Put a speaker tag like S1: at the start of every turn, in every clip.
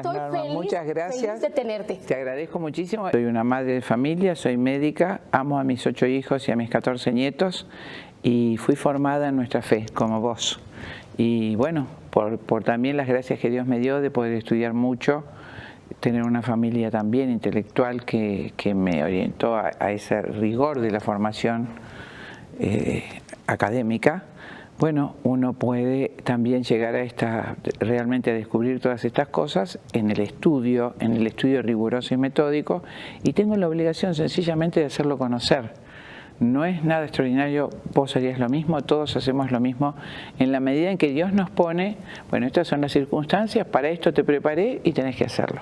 S1: Gracias, Norma. Muchas gracias.
S2: Feliz de tenerte.
S1: Te agradezco muchísimo. Soy una madre de familia, soy médica, amo a mis 8 hijos y a mis 14 nietos y fui formada en nuestra fe, como vos. Y bueno, por también las gracias que Dios me dio de poder estudiar mucho, tener una familia también intelectual que me orientó a ese rigor de la formación académica. Bueno, uno puede también llegar a realmente a descubrir todas estas cosas en el estudio riguroso y metódico, y tengo la obligación sencillamente de hacerlo conocer. No es nada extraordinario, vos harías lo mismo, todos hacemos lo mismo, en la medida en que Dios nos pone, bueno, estas son las circunstancias, para esto te preparé y tenés que hacerlo.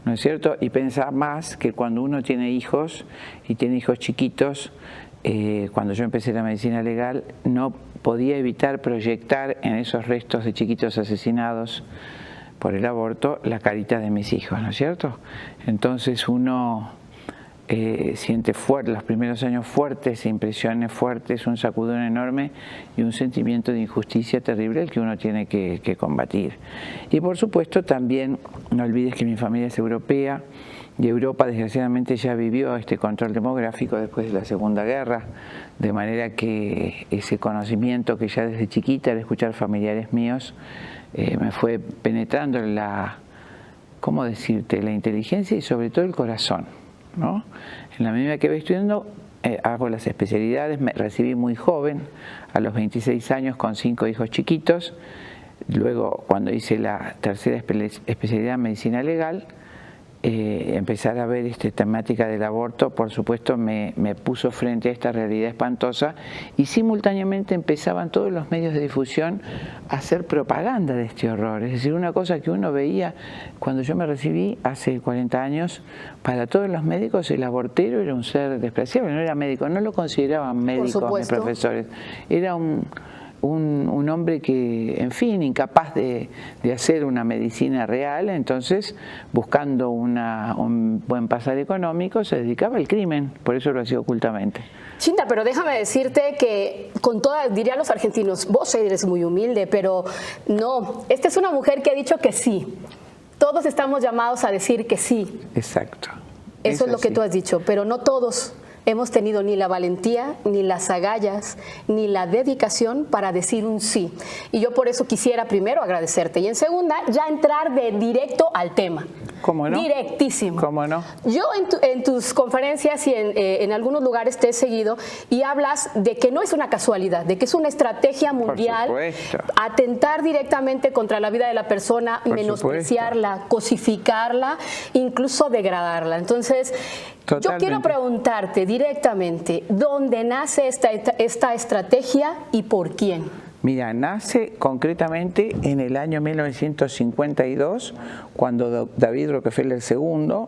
S1: ¿No es cierto? Y pensar más que cuando uno tiene hijos y tiene hijos chiquitos, cuando yo empecé la medicina legal, no podía evitar proyectar en esos restos de chiquitos asesinados por el aborto la carita de mis hijos, ¿no es cierto? Entonces uno siente fuerte, los primeros años fuertes, impresiones fuertes, un sacudón enorme y un sentimiento de injusticia terrible el que uno tiene que combatir. Y por supuesto también, no olvides que mi familia es europea, y Europa desgraciadamente ya vivió este control demográfico después de la Segunda Guerra, de manera que ese conocimiento que ya desde chiquita al escuchar familiares míos me fue penetrando en ¿cómo decirte?, la inteligencia y sobre todo el corazón, ¿no? En la medida que voy estudiando, hago las especialidades, me recibí muy joven, a los 26 años con 5 hijos chiquitos. Luego, cuando hice la tercera especialidad en medicina legal, empezar a ver esta temática del aborto, por supuesto, me puso frente a esta realidad espantosa, y simultáneamente empezaban todos los medios de difusión a hacer propaganda de este horror. Es decir, una cosa que uno veía cuando yo me recibí hace 40 años, para todos los médicos el abortero era un ser despreciable, no era médico, no lo consideraban médicos mis profesores, era un hombre que, en fin, incapaz de hacer una medicina real. Entonces, buscando un buen pasar económico, se dedicaba al crimen, por eso lo hacía ocultamente.
S2: Chinta, pero déjame decirte que con toda, dirían los argentinos, vos eres muy humilde, pero no, esta es una mujer que ha dicho que sí. Todos estamos llamados a decir que sí.
S1: Exacto.
S2: Eso es lo que tú has dicho, pero no todos hemos tenido ni la valentía, ni las agallas, ni la dedicación para decir un sí. Y yo por eso quisiera primero agradecerte y en segunda ya entrar de directo al tema.
S1: ¿Cómo no?
S2: Directísimo.
S1: ¿Cómo no?
S2: Yo en tus conferencias y en algunos lugares te he seguido y hablas de que no es una casualidad, de que es una estrategia mundial atentar directamente contra la vida de la persona, menospreciarla, cosificarla, incluso degradarla. Entonces, yo quiero preguntarte directamente, ¿dónde nace esta estrategia y por quién?
S1: Mira, nace concretamente en el año 1952, cuando David Rockefeller II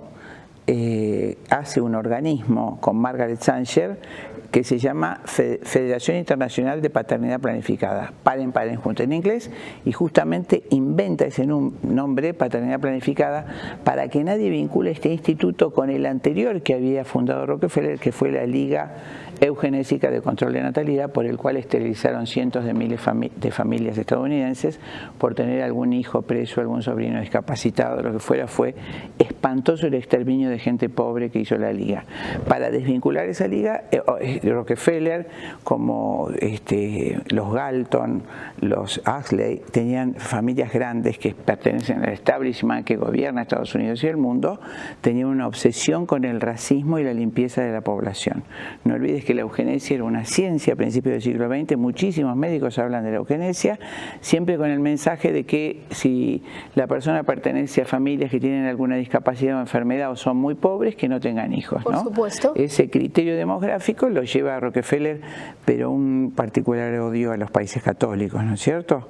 S1: hace un organismo con Margaret Sanger que se llama Federación Internacional de Paternidad Planificada, paren juntos en inglés, y justamente inventa ese nombre, Paternidad Planificada, para que nadie vincule este instituto con el anterior que había fundado Rockefeller, que fue la Liga Eugenésica de Control de Natalidad, por el cual esterilizaron cientos de miles de familias estadounidenses por tener algún hijo preso, algún sobrino discapacitado, lo que fuera. Fue espantoso el exterminio de gente pobre que hizo la Liga. Para desvincular esa Liga, Rockefeller, como los Galton, los Huxley, tenían familias grandes que pertenecen al establishment que gobierna Estados Unidos y el mundo, tenían una obsesión con el racismo y la limpieza de la población. No olvides que la eugenesia era una ciencia a principios del siglo XX, muchísimos médicos hablan de la eugenesia, siempre con el mensaje de que si la persona pertenece a familias que tienen alguna discapacidad o enfermedad o son muy pobres, que no tengan hijos, ¿no?
S2: Por supuesto.
S1: Ese criterio demográfico lo lleva a Rockefeller, pero un particular odio a los países católicos, ¿no es cierto?,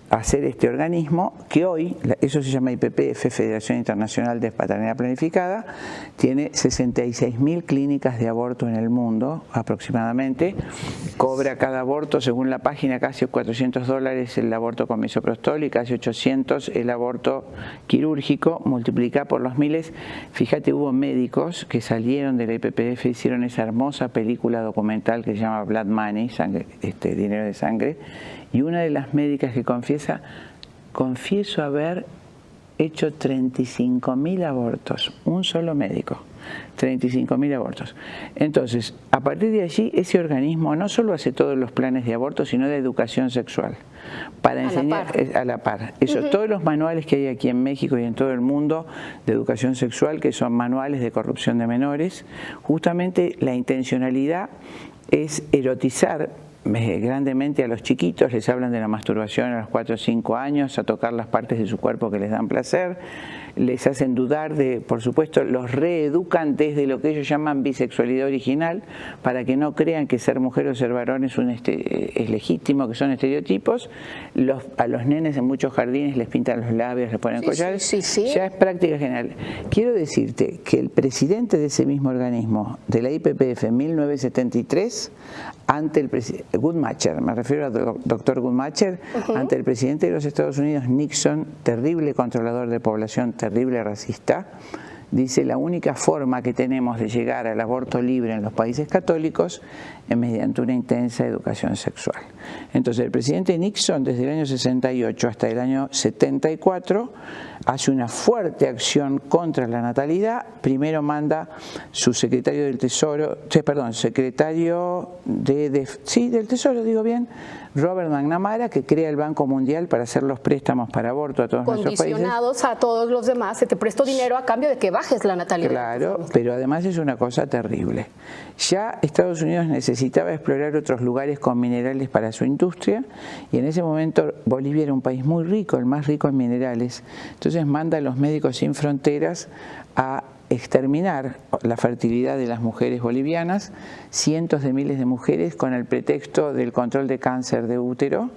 S1: hacer este organismo que hoy, eso se llama IPPF, Federación Internacional de Paternidad Planificada, tiene 66.000 clínicas de aborto en el mundo aproximadamente, cobra cada aborto, según la página, casi $400 el aborto con misoprostol y casi 800 el aborto quirúrgico, multiplica por los miles. Fíjate, hubo médicos que salieron de la IPPF, hicieron esa hermosa película documental que se llama Blood Money, dinero de sangre, y una de las médicas que confiesa, confieso haber hecho 35.000 abortos, un solo médico. 35.000 abortos. Entonces, a partir de allí, ese organismo no solo hace todos los planes de aborto, sino de educación sexual. Para enseñar a la par. Eso, todos los manuales que hay aquí en México y en todo el mundo de educación sexual, que son manuales de corrupción de menores, justamente la intencionalidad es erotizar grandemente a los chiquitos, les hablan de la masturbación a los 4 o 5 años, a tocar las partes de su cuerpo que les dan placer, les hacen dudar de, por supuesto, los reeducan desde lo que ellos llaman bisexualidad original, para que no crean que ser mujer o ser varón es legítimo, que son estereotipos. A los nenes en muchos jardines les pintan los labios, les ponen collares, ya es práctica general. Quiero decirte que el presidente de ese mismo organismo, de la IPPF en 1973, ante el presidente Guttmacher, me refiero al doctor Guttmacher, ante el presidente de los Estados Unidos, Nixon, terrible controlador de población, terrible racista, dice: la única forma que tenemos de llegar al aborto libre en los países católicos es mediante una intensa educación sexual. Entonces el presidente Nixon, desde el año 68 hasta el año 74, hace una fuerte acción contra la natalidad. Primero manda su secretario del Tesoro, secretario del Tesoro, digo bien, Robert McNamara, que crea el Banco Mundial para hacer los préstamos para aborto a todos nuestros países.
S2: Condicionados a todos los demás, se te presto dinero a cambio de que bajes la natalidad.
S1: Claro, pero además es una cosa terrible. Ya Estados Unidos necesitaba explorar otros lugares con minerales para su industria, y en ese momento Bolivia era un país muy rico, el más rico en minerales. Entonces manda a los Médicos Sin Fronteras a exterminar la fertilidad de las mujeres bolivianas. Cientos de miles de mujeres, con el pretexto del control de cáncer de útero,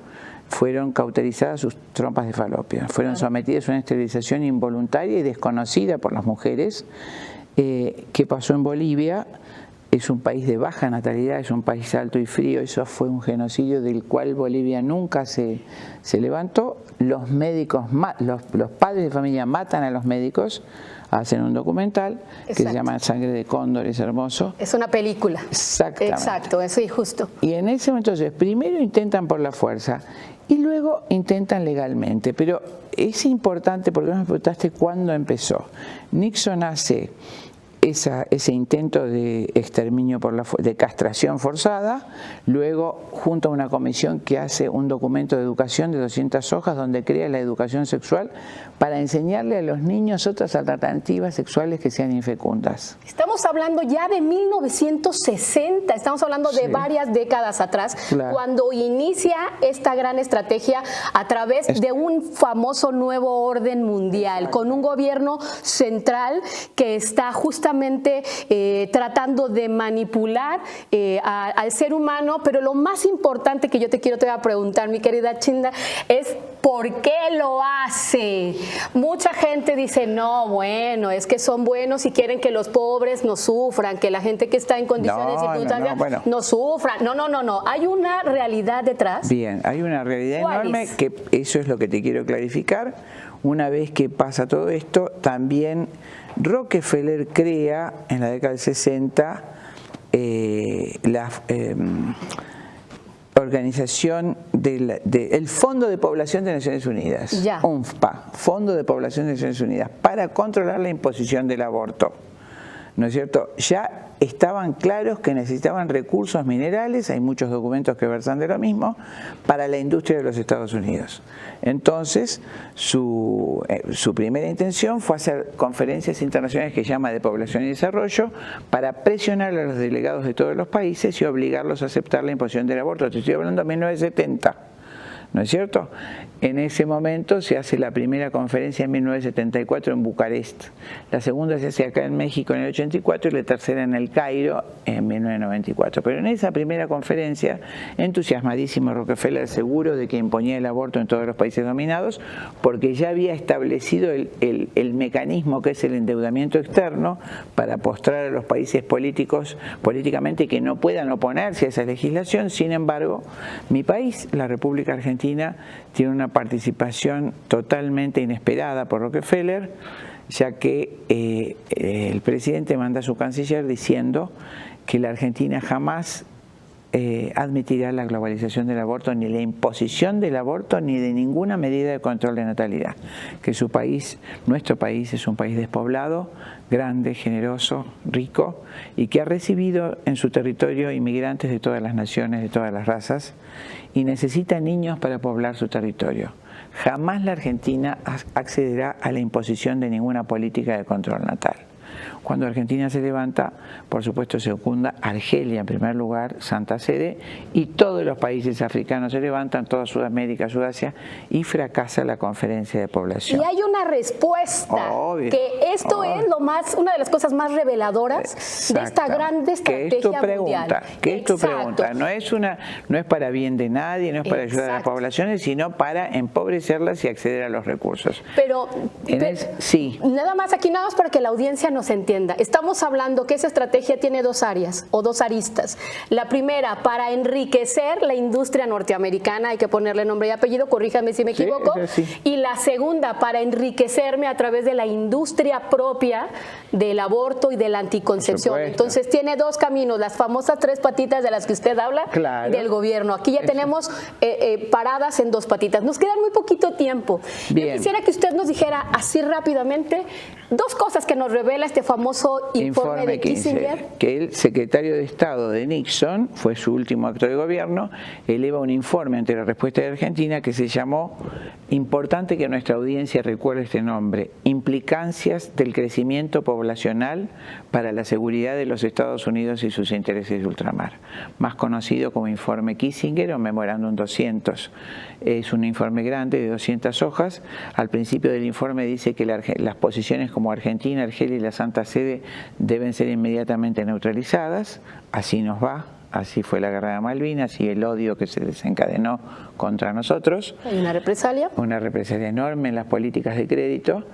S1: fueron cauterizadas sus trompas de falopio, fueron sometidas a una esterilización involuntaria y desconocida por las mujeres. ¿Qué pasó en Bolivia? Es un país de baja natalidad, es un país alto y frío. Eso fue un genocidio del cual Bolivia nunca se levantó. Los médicos, los padres de familia matan a los médicos, hacen un documental que se llama Sangre de Cóndor, es hermoso. Es una película. Exactamente. Exacto, eso es justo. Y en ese momento, entonces, primero intentan por la fuerza y luego intentan legalmente. Pero es importante, porque me preguntaste cuándo empezó. Nixon hace ese intento de exterminio de castración forzada, luego junto a una comisión que hace un documento de educación de 200 hojas donde crea la educación sexual para enseñarle a los niños otras alternativas sexuales que sean infecundas. Estamos hablando ya de 1960, estamos hablando de varias décadas atrás, cuando inicia esta gran estrategia a través de un famoso nuevo orden mundial, con un gobierno central que está justamente tratando de manipular al ser humano. Pero lo más importante que yo te voy a preguntar, mi querida Chinda, es ¿por qué lo hace? Mucha gente dice, no, bueno, es que son buenos y quieren que los pobres no sufran, que la gente que está en condiciones circunstancias no sufran. No, hay una realidad detrás. Bien, hay una realidad enorme, que eso es lo que te quiero clarificar. Una vez que pasa todo esto, también Rockefeller crea en la década del 60 la organización del Fondo de Población de Naciones Unidas, UNFPA, Fondo de Población de Naciones Unidas, para controlar la imposición del aborto. ¿No es cierto? Ya estaban claros que necesitaban recursos minerales, hay muchos documentos que versan de lo mismo, para la industria de los Estados Unidos. Entonces, su primera intención fue hacer conferencias internacionales que llama de población y desarrollo, para presionar a los delegados de todos los países y obligarlos a aceptar la imposición del aborto. Te estoy hablando de 1970. ¿No es cierto? En ese momento se hace la primera conferencia en 1974 en Bucarest, la segunda se hace acá en México en el 84 y la tercera en el Cairo en 1994. Pero en esa primera conferencia, entusiasmadísimo Rockefeller, seguro de que imponía el aborto en todos los países dominados, porque ya había establecido el mecanismo que es el endeudamiento externo para postrar a los países políticamente que no puedan oponerse a esa legislación. Sin embargo, mi país, la República Argentina, tiene una participación totalmente inesperada por Rockefeller, ya que el presidente manda a su canciller diciendo que la Argentina jamás admitirá la globalización del aborto, ni la imposición del aborto, ni de ninguna medida de control de natalidad. Que su país, nuestro país, es un país despoblado, grande, generoso, rico, y que ha recibido en su territorio inmigrantes de todas las naciones, de todas las razas, y necesita niños para poblar su territorio. Jamás la Argentina accederá a la imposición de ninguna política de control natal. Cuando Argentina se levanta, por supuesto se ocunda Argelia en primer lugar, Santa Sede, y todos los países africanos se levantan, toda Sudamérica, Sudasia, y fracasa la conferencia de población.
S2: Y hay una respuesta,
S1: obvio,
S2: que esto es una de las cosas más reveladoras de esta gran estrategia mundial.
S1: ¿Qué es tu pregunta? No es para bien de nadie, no es para ayudar a las poblaciones, sino para empobrecerlas y acceder a los recursos.
S2: Pero
S1: sí.
S2: Nada más para que la audiencia nos entienda. Estamos hablando que esa estrategia tiene dos áreas o dos aristas. La primera, para enriquecer la industria norteamericana, hay que ponerle nombre y apellido, corríjame si me equivoco. Sí. Y la segunda, para enriquecerme a través de la industria propia del aborto y de la anticoncepción. Entonces tiene dos caminos, las famosas tres patitas de las que usted habla, del gobierno. Aquí ya tenemos paradas en dos patitas. Nos queda muy poquito tiempo. Bien. Yo quisiera que usted nos dijera así rápidamente dos cosas que nos revela este famoso informe de Kissinger.
S1: Que el secretario de Estado de Nixon, fue su último acto de gobierno, eleva un informe ante la respuesta de Argentina que se llamó, importante que nuestra audiencia recuerde este nombre, Implicancias del crecimiento poblacional para la seguridad de los Estados Unidos y sus intereses de ultramar, más conocido como informe Kissinger o Memorándum 200. Es un informe grande de 200 hojas. Al principio del informe dice que las posiciones como Argentina, Argelia y la Santa Sede deben ser inmediatamente neutralizadas. Así nos va. Así fue la guerra de Malvinas y el odio que se desencadenó contra nosotros.
S2: ¿Hay una represalia?
S1: Una represalia enorme en las políticas de crédito.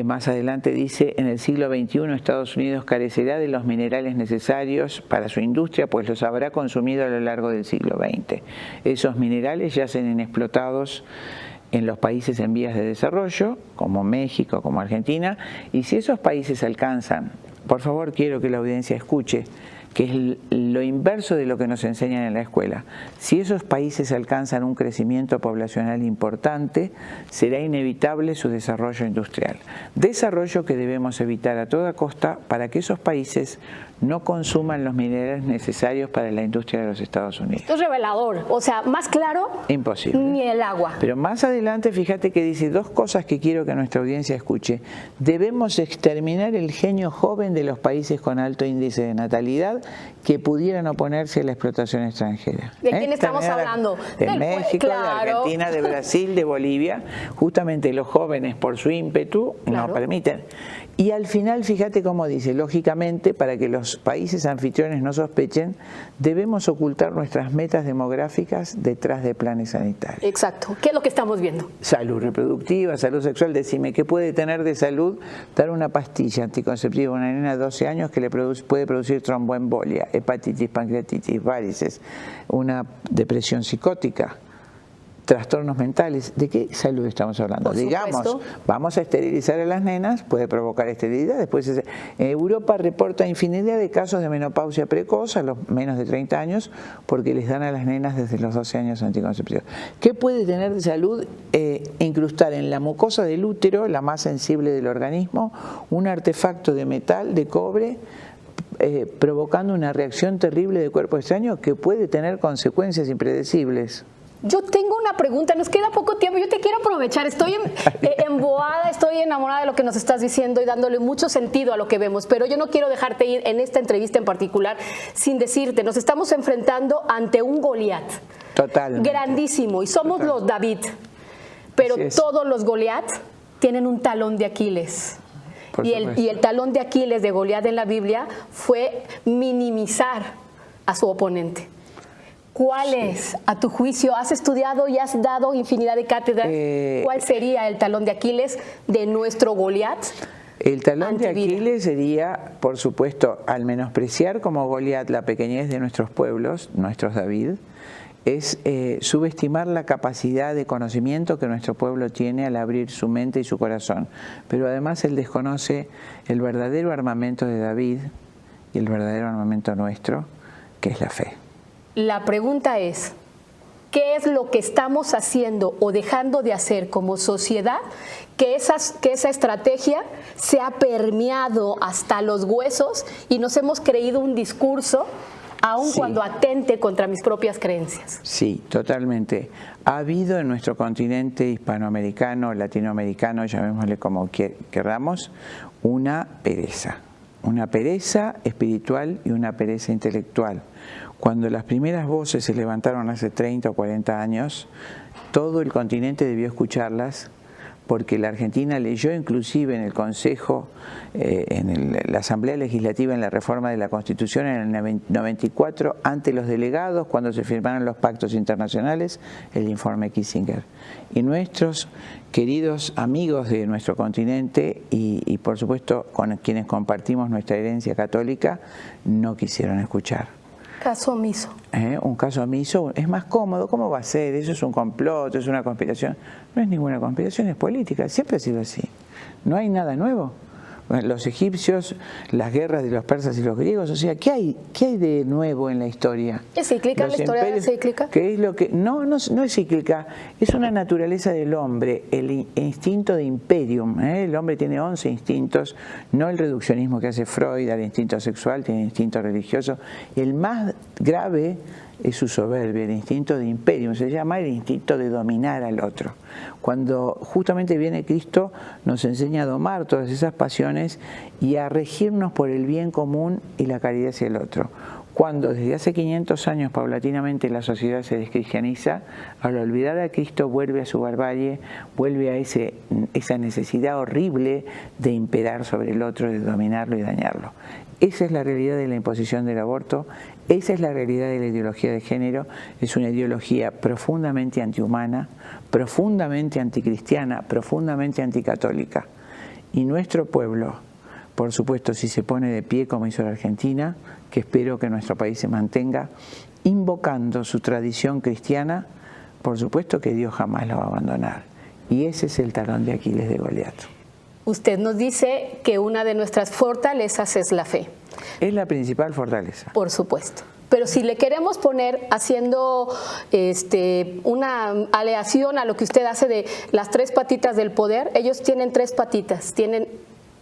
S1: Más adelante dice, en el siglo XXI Estados Unidos carecerá de los minerales necesarios para su industria, pues los habrá consumido a lo largo del siglo XX. Esos minerales yacen inexplotados en los países en vías de desarrollo, como México, como Argentina, y si esos países alcanzan, por favor quiero que la audiencia escuche, que es lo inverso de lo que nos enseñan en la escuela. Si esos países alcanzan un crecimiento poblacional importante, será inevitable su desarrollo industrial. Desarrollo que debemos evitar a toda costa para que esos países no consuman los minerales necesarios para la industria de los Estados Unidos.
S2: Esto es revelador, o sea, más claro,
S1: imposible.
S2: Ni el agua.
S1: Pero más adelante, fíjate que dice dos cosas que quiero que nuestra audiencia escuche. Debemos exterminar el genio joven de los países con alto índice de natalidad que pudieran oponerse a la explotación extranjera.
S2: ¿De quién estamos hablando?
S1: De México, de Argentina, de Brasil, de Bolivia. Justamente los jóvenes, por su ímpetu, no permiten. Y al final, fíjate cómo dice, lógicamente, para que los países anfitriones no sospechen, debemos ocultar nuestras metas demográficas detrás de planes sanitarios.
S2: Exacto. ¿Qué es lo que estamos viendo?
S1: Salud reproductiva, salud sexual. Decime, ¿qué puede tener de salud dar una pastilla anticonceptiva a una nena de 12 años que puede producir tromboembolia, hepatitis, pancreatitis, varices, una depresión psicótica? Trastornos mentales? ¿De qué salud estamos hablando? Digamos, vamos a esterilizar a las nenas, puede provocar esterilidad. Después, Europa reporta infinidad de casos de menopausia precoz a los menos de 30 años porque les dan a las nenas desde los 12 años anticonceptivos. ¿Qué puede tener de salud? Incrustar en la mucosa del útero, la más sensible del organismo, un artefacto de metal, de cobre, provocando una reacción terrible de cuerpo extraño que puede tener consecuencias impredecibles.
S2: Yo tengo una pregunta, nos queda poco tiempo, yo te quiero aprovechar, estoy emboada, estoy enamorada de lo que nos estás diciendo y dándole mucho sentido a lo que vemos, pero yo no quiero dejarte ir en esta entrevista en particular sin decirte, nos estamos enfrentando ante un Goliat.
S1: Totalmente.
S2: Grandísimo, y somos los David, pero todos los Goliat tienen un talón de Aquiles. Y el talón de Aquiles de Goliat en la Biblia fue minimizar a su oponente. ¿Cuál es, a tu juicio? ¿Has estudiado y has dado infinidad de cátedras? ¿Cuál sería el talón de Aquiles de nuestro Goliat?
S1: El talón de Aquiles sería, por supuesto, al menospreciar como Goliat la pequeñez de nuestros pueblos, nuestros David, es subestimar la capacidad de conocimiento que nuestro pueblo tiene al abrir su mente y su corazón. Pero además él desconoce el verdadero armamento de David y el verdadero armamento nuestro, que es la fe.
S2: La pregunta es, ¿qué es lo que estamos haciendo o dejando de hacer como sociedad que esa estrategia se ha permeado hasta los huesos y nos hemos creído un discurso aun cuando atente contra mis propias creencias?
S1: Sí, totalmente. Ha habido en nuestro continente hispanoamericano, latinoamericano, llamémosle como queramos, una pereza espiritual y una pereza intelectual. Cuando las primeras voces se levantaron hace 30 o 40 años, todo el continente debió escucharlas, porque la Argentina leyó inclusive en el Consejo, la Asamblea Legislativa en la reforma de la Constitución en el 94, ante los delegados, cuando se firmaron los pactos internacionales, el informe Kissinger. Y nuestros queridos amigos de nuestro continente y por supuesto con quienes compartimos nuestra herencia católica, no quisieron escuchar.
S2: Caso omiso.
S1: Un caso omiso es más cómodo. ¿Cómo va a ser? Eso es un complot, es una conspiración. No es ninguna conspiración, es política. Siempre ha sido así. No hay nada nuevo. Los egipcios, las guerras de los persas y los griegos, o sea, ¿qué hay de nuevo en la historia?
S2: ¿Es cíclica la historia? ¿Es cíclica?
S1: ¿Qué es lo que? No es cíclica, es una naturaleza del hombre, el instinto de imperium. El hombre tiene 11 instintos, no el reduccionismo que hace Freud al instinto sexual, tiene instinto religioso. El más grave es su soberbia, el instinto de imperium, se llama el instinto de dominar al otro. Cuando justamente viene Cristo, nos enseña a domar todas esas pasiones y a regirnos por el bien común y la caridad hacia el otro. Cuando desde hace 500 años paulatinamente la sociedad se descristianiza, al olvidar a Cristo vuelve a su barbarie, vuelve a esa necesidad horrible de imperar sobre el otro, de dominarlo y dañarlo. Esa es la realidad de la imposición del aborto, esa es la realidad de la ideología de género, es una ideología profundamente antihumana, profundamente anticristiana, profundamente anticatólica. Y nuestro pueblo, por supuesto, si se pone de pie como hizo la Argentina, que espero que nuestro país se mantenga, invocando su tradición cristiana, por supuesto que Dios jamás lo va a abandonar. Y ese es el talón de Aquiles de Goliat.
S2: Usted nos dice que una de nuestras fortalezas es la fe.
S1: Es la principal fortaleza.
S2: Por supuesto. Pero si le queremos poner, haciendo una aleación a lo que usted hace de las 3 patitas del poder, ellos tienen 3 patitas, tienen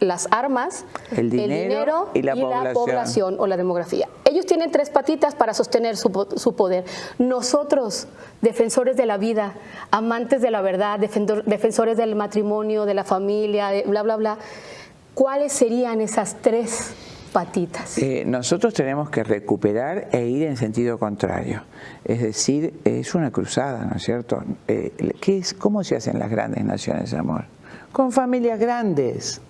S2: las armas, el dinero y la población o la demografía. Ellos tienen 3 patitas para sostener su poder. Nosotros, defensores de la vida, amantes de la verdad, defensores del matrimonio, de la familia, bla, bla, bla, ¿cuáles serían esas 3 patitas?
S1: Nosotros tenemos que recuperar e ir en sentido contrario. Es decir, es una cruzada, ¿no es cierto? ¿Cómo se hacen las grandes naciones, amor? Con familias grandes.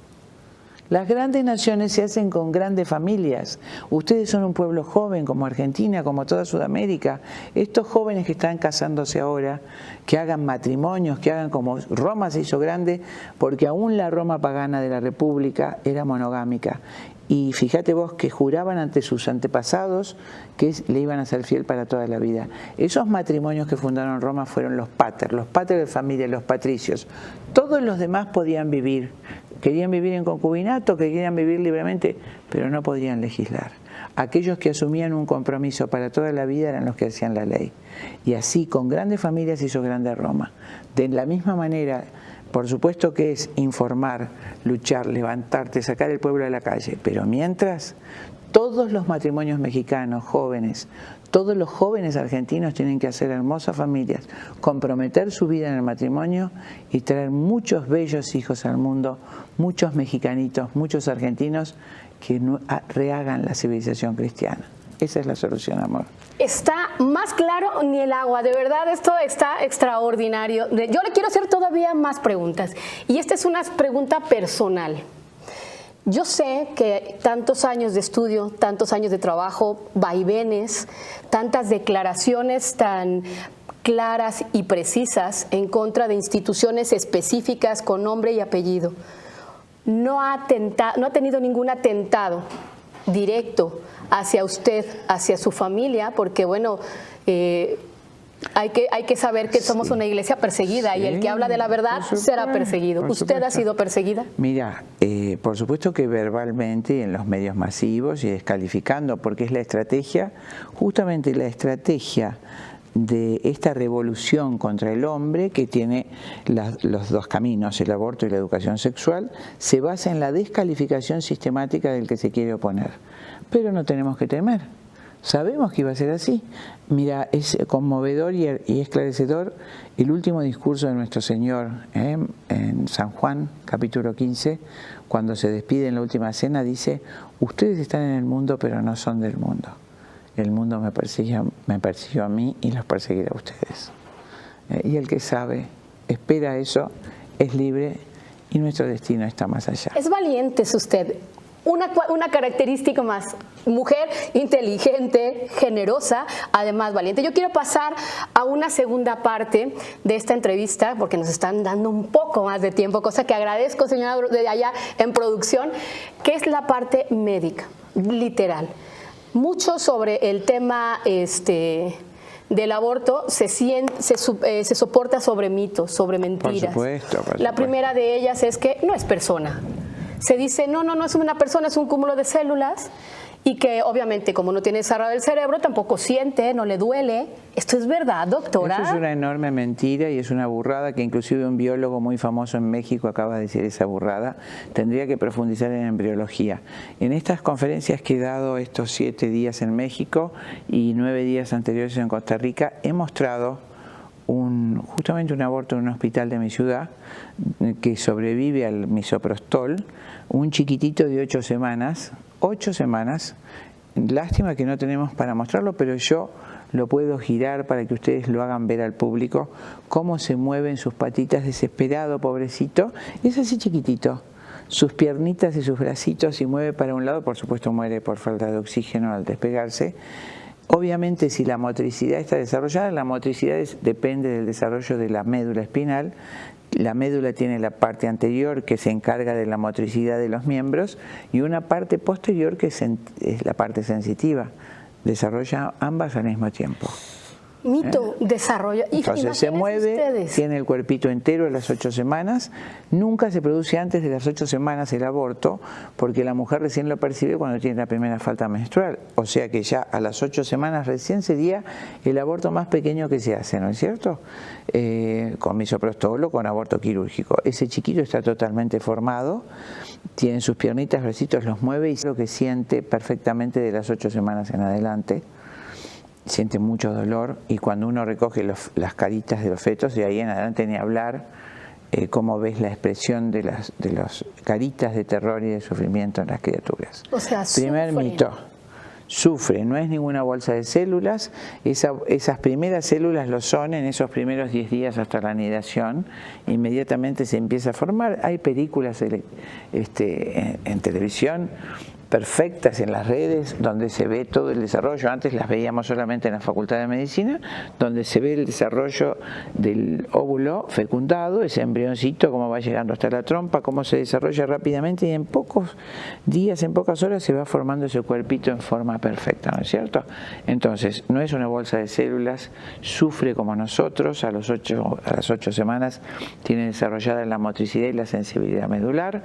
S1: Las grandes naciones se hacen con grandes familias. Ustedes son un pueblo joven como Argentina, como toda Sudamérica. Estos jóvenes que están casándose ahora, que hagan matrimonios, que hagan como Roma se hizo grande, porque aún la Roma pagana de la República era monogámica. Y fíjate vos que juraban ante sus antepasados que le iban a ser fiel para toda la vida. Esos matrimonios que fundaron Roma fueron los pater de familia, los patricios. Todos los demás podían vivir. Querían vivir en concubinato, querían vivir libremente, pero no podían legislar. Aquellos que asumían un compromiso para toda la vida eran los que hacían la ley. Y así, con grandes familias, hizo grande Roma. De la misma manera, por supuesto que es informar, luchar, levantarte, sacar el pueblo a la calle, pero mientras, todos los matrimonios mexicanos, jóvenes, todos los jóvenes argentinos tienen que hacer hermosas familias, comprometer su vida en el matrimonio y traer muchos bellos hijos al mundo, muchos mexicanitos, muchos argentinos que rehagan la civilización cristiana. Esa es la solución, amor.
S2: Está más claro ni el agua, de verdad esto está extraordinario. Yo le quiero hacer todavía más preguntas y esta es una pregunta personal. Yo sé que tantos años de estudio, tantos años de trabajo, vaivenes, tantas declaraciones tan claras y precisas en contra de instituciones específicas con nombre y apellido, no ha tenido ningún atentado directo hacia usted, hacia su familia, porque bueno, Hay que saber que somos una iglesia perseguida y el que habla de la verdad será perseguido. ¿Usted ha sido perseguida?
S1: Mira, por supuesto que verbalmente en los medios masivos y descalificando, porque es la estrategia, justamente la estrategia de esta revolución contra el hombre que tiene los dos caminos, el aborto y la educación sexual, se basa en la descalificación sistemática del que se quiere oponer. Pero no tenemos que temer. Sabemos que iba a ser así. Mira, es conmovedor y esclarecedor el último discurso de nuestro Señor en San Juan, capítulo 15, cuando se despide en la última cena, dice: ustedes están en el mundo, pero no son del mundo. El mundo me persiguió a mí y los perseguirá a ustedes. Y el que sabe, espera eso, es libre y nuestro destino está más allá.
S2: Es valiente es usted. Una característica más, mujer inteligente, generosa, además valiente. Yo quiero pasar a una segunda parte de esta entrevista, porque nos están dando un poco más de tiempo, cosa que agradezco, señora, de allá en producción, que es la parte médica, literal. Mucho sobre el tema del aborto se soporta sobre mitos, sobre mentiras.
S1: Por supuesto.
S2: La primera de ellas es que no es persona. Se dice, no es una persona, es un cúmulo de células, y que obviamente como no tiene desarrollado el cerebro tampoco siente, no le duele. ¿Esto es verdad, doctora?
S1: Eso es una enorme mentira y es una burrada que inclusive un biólogo muy famoso en México acaba de decir esa burrada. Tendría que profundizar en embriología. En estas conferencias que he dado estos 7 días en México y 9 días anteriores en Costa Rica, he mostrado justamente un aborto en un hospital de mi ciudad que sobrevive al misoprostol, un chiquitito de 8 semanas, 8 semanas, lástima que no tenemos para mostrarlo, pero yo lo puedo girar para que ustedes lo hagan ver al público, cómo se mueven sus patitas, desesperado, pobrecito, y es así chiquitito, sus piernitas y sus bracitos, y mueve para un lado, por supuesto muere por falta de oxígeno al despegarse. Obviamente si la motricidad está desarrollada, la motricidad depende del desarrollo de la médula espinal. La médula tiene la parte anterior que se encarga de la motricidad de los miembros y una parte posterior que es la parte sensitiva. Desarrolla ambas al mismo tiempo.
S2: Mito, desarrollo.
S1: Entonces se mueve,
S2: ustedes.
S1: Tiene el cuerpito entero a las 8 semanas. Nunca se produce antes de las 8 semanas el aborto, porque la mujer recién lo percibe cuando tiene la primera falta menstrual. O sea que ya a las 8 semanas recién sería el aborto más pequeño que se hace, ¿no es cierto? Con misoprostol o con aborto quirúrgico. Ese chiquito está totalmente formado, tiene sus piernitas, bracitos, los mueve y es lo que siente perfectamente de las 8 semanas en adelante. Siente mucho dolor y cuando uno recoge las caritas de los fetos, de ahí en adelante ni hablar, cómo ves la expresión de las caritas de terror y de sufrimiento en las criaturas.
S2: O sea,
S1: primer mito, sufre, no es ninguna bolsa de células, esas primeras células lo son en esos primeros 10 días hasta la anidación, inmediatamente se empieza a formar. Hay películas en televisión perfectas en las redes, donde se ve todo el desarrollo. Antes las veíamos solamente en la Facultad de Medicina, donde se ve el desarrollo del óvulo fecundado, ese embrioncito, cómo va llegando hasta la trompa, cómo se desarrolla rápidamente y en pocos días, en pocas horas se va formando ese cuerpito en forma perfecta, ¿no es cierto? Entonces, no es una bolsa de células, sufre como nosotros, a las 8 semanas tiene desarrollada la motricidad y la sensibilidad medular.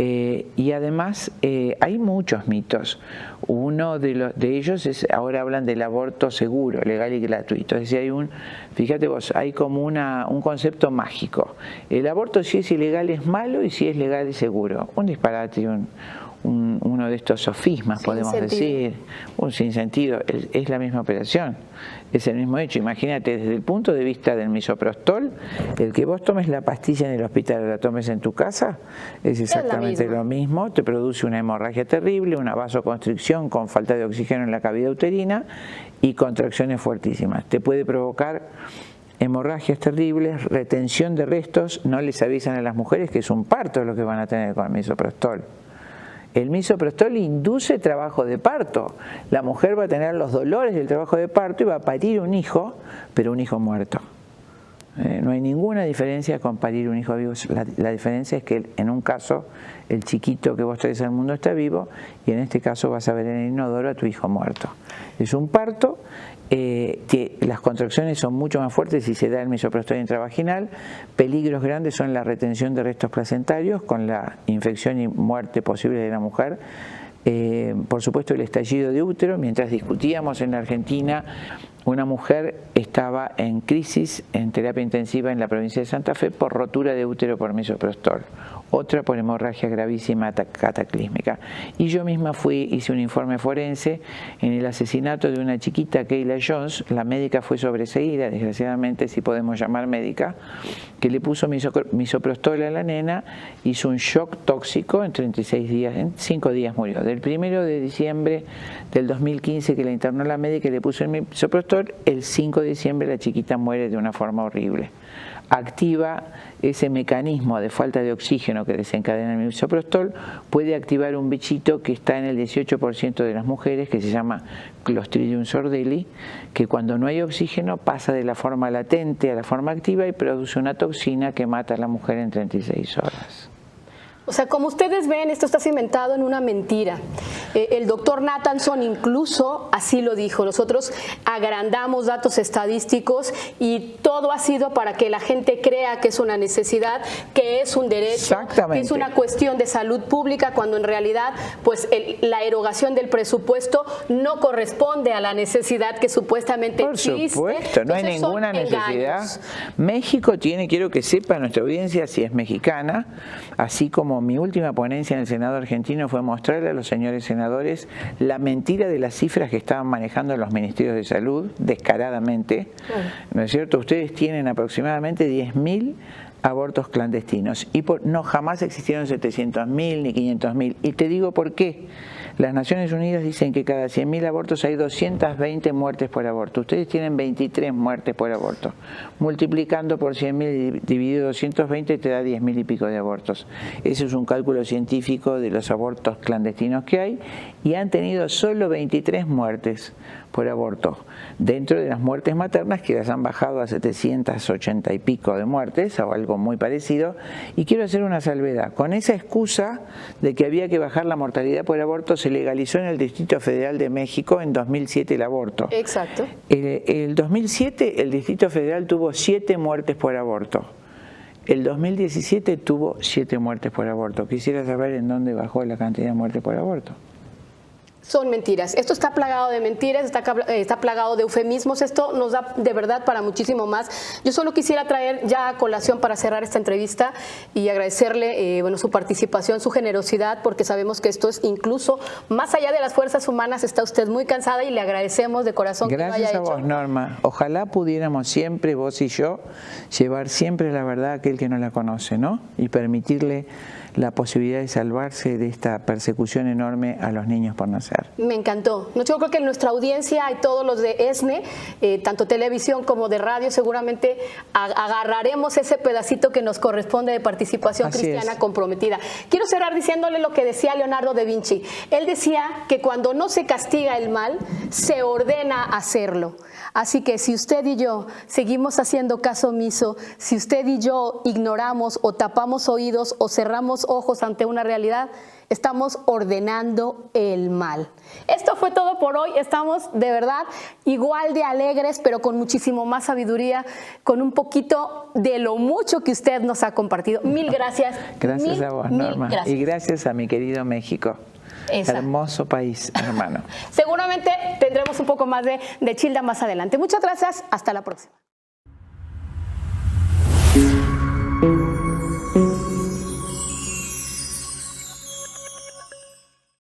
S1: Y además hay muchos mitos. Uno de ellos es, ahora hablan del aborto seguro, legal y gratuito. Es decir, fíjate vos, hay como un concepto mágico. El aborto, si es ilegal, es malo, y si es legal, es seguro. Un disparate, uno de estos sofismas, podemos decir, un sinsentido. Es la misma operación, es el mismo hecho. Imagínate, desde el punto de vista del misoprostol, el que vos tomes la pastilla en el hospital o la tomes en tu casa, es exactamente lo mismo. Te produce una hemorragia terrible, una vasoconstricción con falta de oxígeno en la cavidad uterina y contracciones fuertísimas. Te puede provocar hemorragias terribles, retención de restos. No les avisan a las mujeres que es un parto lo que van a tener con el misoprostol. El misoprostol induce trabajo de parto. La mujer va a tener los dolores del trabajo de parto y va a parir un hijo, pero un hijo muerto. No hay ninguna diferencia con parir un hijo vivo. La diferencia es que en un caso el chiquito que vos traes al mundo está vivo y en este caso vas a ver en el inodoro a tu hijo muerto. Es un parto, las contracciones son mucho más fuertes si se da el misoprostol intravaginal. Peligros grandes son la retención de restos placentarios con la infección y muerte posible de la mujer. Por supuesto el estallido de útero. Mientras discutíamos en la Argentina, una mujer estaba en crisis en terapia intensiva en la provincia de Santa Fe por rotura de útero por misoprostol, otra por hemorragia gravísima cataclísmica. Y yo misma hice un informe forense en el asesinato de una chiquita, Kayla Jones. La médica fue sobreseída, desgraciadamente, si podemos llamar médica, que le puso misoprostol a la nena, hizo un shock tóxico en 36 días, en 5 días murió. Del 1 de diciembre del 2015 que la internó la médica y le puso el misoprostol, el 5 de diciembre la chiquita muere de una forma horrible. Activa ese mecanismo de falta de oxígeno que desencadena el misoprostol, puede activar un bichito que está en el 18% de las mujeres, que se llama Clostridium sordelli, que cuando no hay oxígeno pasa de la forma latente a la forma activa y produce una toxina que mata a la mujer en 36 horas.
S2: O sea, como ustedes ven, esto está cimentado en una mentira. El doctor Nathanson incluso así lo dijo. Nosotros agrandamos datos estadísticos y todo ha sido para que la gente crea que es una necesidad, que es un derecho, que es una cuestión de salud pública, cuando en realidad pues la erogación del presupuesto no corresponde a la necesidad que supuestamente existe.
S1: Por supuesto, no hay ninguna necesidad. México tiene, quiero que sepa nuestra audiencia, si es mexicana, así como mi última ponencia en el Senado argentino fue mostrarle a los señores senadores la mentira de las cifras que estaban manejando los ministerios de salud descaradamente. ¿No es cierto? Ustedes tienen aproximadamente 10.000 abortos clandestinos y no jamás existieron 700.000 ni 500.000. Y te digo por qué. Las Naciones Unidas dicen que cada 100.000 abortos hay 220 muertes por aborto. Ustedes tienen 23 muertes por aborto. Multiplicando por 100.000 dividido 220 te da 10.000 y pico de abortos. Ese es un cálculo científico de los abortos clandestinos que hay y han tenido solo 23 muertes por aborto, dentro de las muertes maternas que las han bajado a 780 y pico de muertes o algo muy parecido. Y quiero hacer una salvedad, con esa excusa de que había que bajar la mortalidad por aborto se legalizó en el Distrito Federal de México en 2007 el aborto.
S2: Exacto.
S1: El 2007 el Distrito Federal tuvo 7 muertes por aborto. El 2017 tuvo 7 muertes por aborto. Quisiera saber en dónde bajó la cantidad de muertes por aborto.
S2: Son mentiras. Esto está plagado de mentiras, está plagado de eufemismos. Esto nos da de verdad para muchísimo más. Yo solo quisiera traer ya a colación para cerrar esta entrevista y agradecerle su participación, su generosidad, porque sabemos que esto es incluso más allá de las fuerzas humanas. Está usted muy cansada y le agradecemos de corazón.
S1: Gracias a vos, Norma. Ojalá pudiéramos siempre, vos y yo, llevar siempre la verdad a aquel que no la conoce, ¿no? Y permitirle la posibilidad de salvarse de esta persecución enorme a los niños por nacer.
S2: Me encantó. Yo creo que en nuestra audiencia y todos los de ESNE, tanto televisión como de radio, seguramente agarraremos ese pedacito que nos corresponde de participación cristiana comprometida. Quiero cerrar diciéndole lo que decía Leonardo da Vinci. Él decía que cuando no se castiga el mal, se ordena hacerlo. Así que si usted y yo seguimos haciendo caso omiso, si usted y yo ignoramos o tapamos oídos o cerramos ojos ante una realidad, estamos ordenando el mal. Esto fue todo por hoy. Estamos de verdad igual de alegres, pero con muchísimo más sabiduría, con un poquito de lo mucho que usted nos ha compartido. Mil gracias.
S1: Gracias a vos, Norma. Gracias. Y gracias a mi querido México. Hermoso país, hermano.
S2: Seguramente tendremos un poco más de Childa más adelante. Muchas gracias. Hasta la próxima.